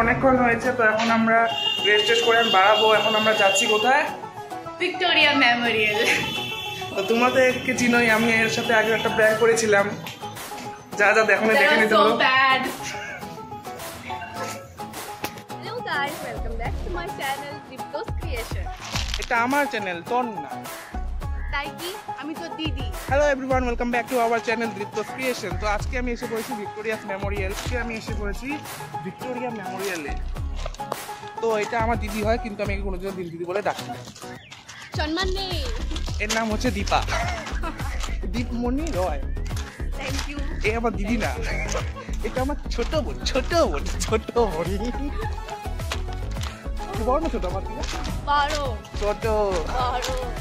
অনেকক্ষণ হয়েছে, তো এখন আমরা রেস্ট টেস্ট করে বাড়াবো। এখন আমরা যাচ্ছি কোথায়? Victoria Memorial. তো তোমাদেরকে চিনোই, আমি এর সাথে আগে একটা প্র্যাঙ্ক করেছিলাম, যা যা দেখো না দেখে নিতে হলো। Hello guys, welcome back to my channel Dipto's Creation. এটা আমার চ্যানেল, তোর না। তাই কি? আমি তো দিদি। Hello everyone, welcome back to our channel Dipta's creation. তো আজকে আমি এসে পড়েছি ভিক্টোরিয়াস মেমোরিয়াল। আমি এসে পড়েছি ভিক্টোরিয়া মেমোরিয়ালে। তো এটা আমার দিদি হয়, কিন্তু আমি কোনোদিনও দিদি বলে ডাকি না, সম্মান নেই। এর নাম হচ্ছে দীপা, দীপমণি রয়। Thank you. এ আমার দিদি না, এটা আমার ছোট বোন। বড় না ছোট? আমার থেকে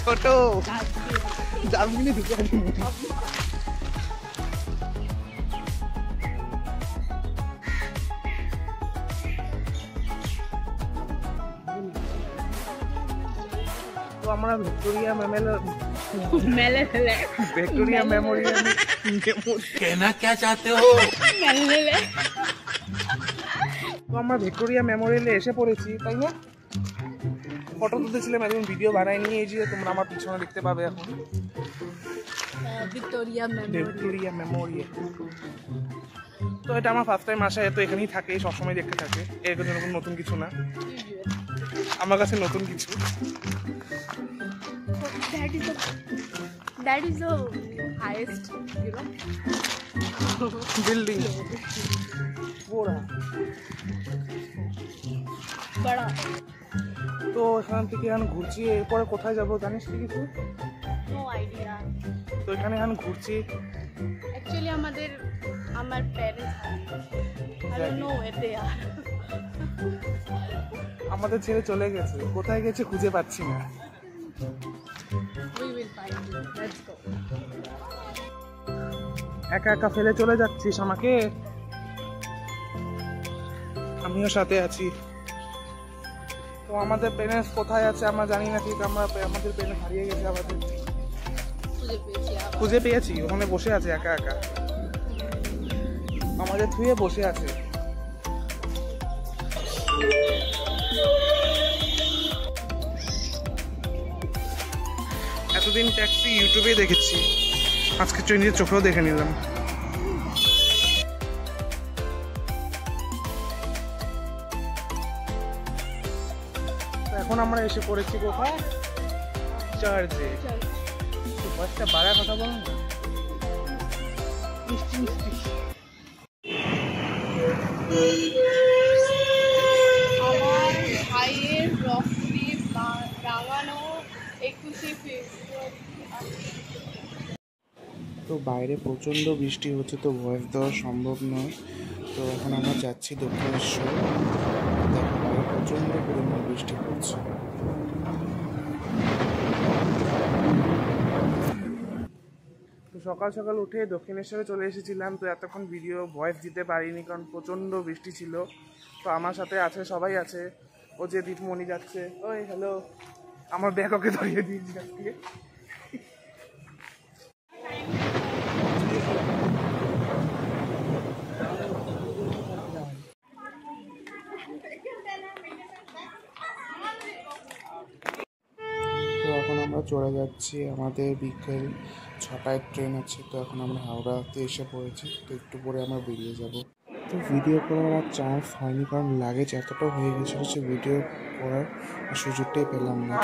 ছোট জার্মানি ঢুকে। তো আমরা ভিক্টোরিয়া মেমোরিয়াল कहना क्या चाहते हो? তো আমরা ভিক্টোরিয়া মেমোরিয়ালে এসে পড়েছি, তাই না? ফটো তুলতেছিলাম, এখন ভিডিও বানাই নিয়ে, এই যে তোমরা আমার পিছনে দেখতে পাবে এখন ভিক্টোরিয়া মেমোরিয়াল। তো এটা আমার ফার্স্ট টাইম আসা, তো এখানেই থাকে, সবসময় দেখতে থাকে। এর জন্য কোনো নতুন কিছু না আমার কাছে, নতুন কিছু। That is the highest, you know, building. বড়। তো এখান থেকে এখন ঘুরছি, এরপরে কোথায় যাবো জানিস কি কিছু? no idea. তো এখানে এখন ঘুরছি। Actually আমার parents, I don't know where they are. আমাদের ছেড়ে চলে গেছে, কোথায় গেছে খুঁজে পাচ্ছি না। We will find you. Let's go. একা একা ফেলে চলে যাচ্ছিস আমাকে? আমিও সাথে আছি। তো আমাদের পেরেন্টস কোথায় আছে আমরা জানি না, ঠিক আমাদের পেরেন্টস হারিয়ে গেছে। আমাদের খুঁজে পেয়েছি, ওখানে বসে আছে একা একা, আমাদের থুয়ে বসে আছে। এতদিন ট্যাক্সি ইউটিউবে দেখেছি, আজকে নিজের চোখেও দেখে নিলাম। এখন আমরা এসে পড়েছি কোথায়? চার্চে। বাসটা বাড়ার কথা বলো না, মিষ্টি মিষ্টি। আমার ভাইয়ের রক্তে রাঙানো 21শে ফেব্রুয়ারি। তো বাইরে প্রচণ্ড বৃষ্টি হচ্ছে, তো ভয়েস দেওয়া সম্ভব নয়। তো এখন আমরা যাচ্ছি দক্ষিণেশ্বর। দেখো বাইরে প্রচণ্ড পরিমাণ বৃষ্টি পড়ছে। তো সকাল সকাল উঠে দক্ষিণেশ্বরে চলে এসেছিলাম। তো এতক্ষণ ভিডিও ভয়েস দিতে পারিনি, কারণ প্রচণ্ড বৃষ্টি ছিল। তো আমার সাথে আছে, সবাই আছে। ও যে দীপমণি যাচ্ছে, ওই হ্যালো, আমার ব্যাগ ওকে ধরিয়ে দিয়েছি আজকে। তো এখন আমরা চলে যাচ্ছি, আমাদের বিকেল 6টায় ট্রেন আছে। তো এখন আমরা হাওড়াতে এসে পড়েছি, তো একটু পরে আমরা বেরিয়ে যাব। তো ভিডিও করার আর চান্স হয়নি, কারণ লাগেজ এতটা হয়ে গেছিলো যে ভিডিও করার সুযোগটাই পেলাম না।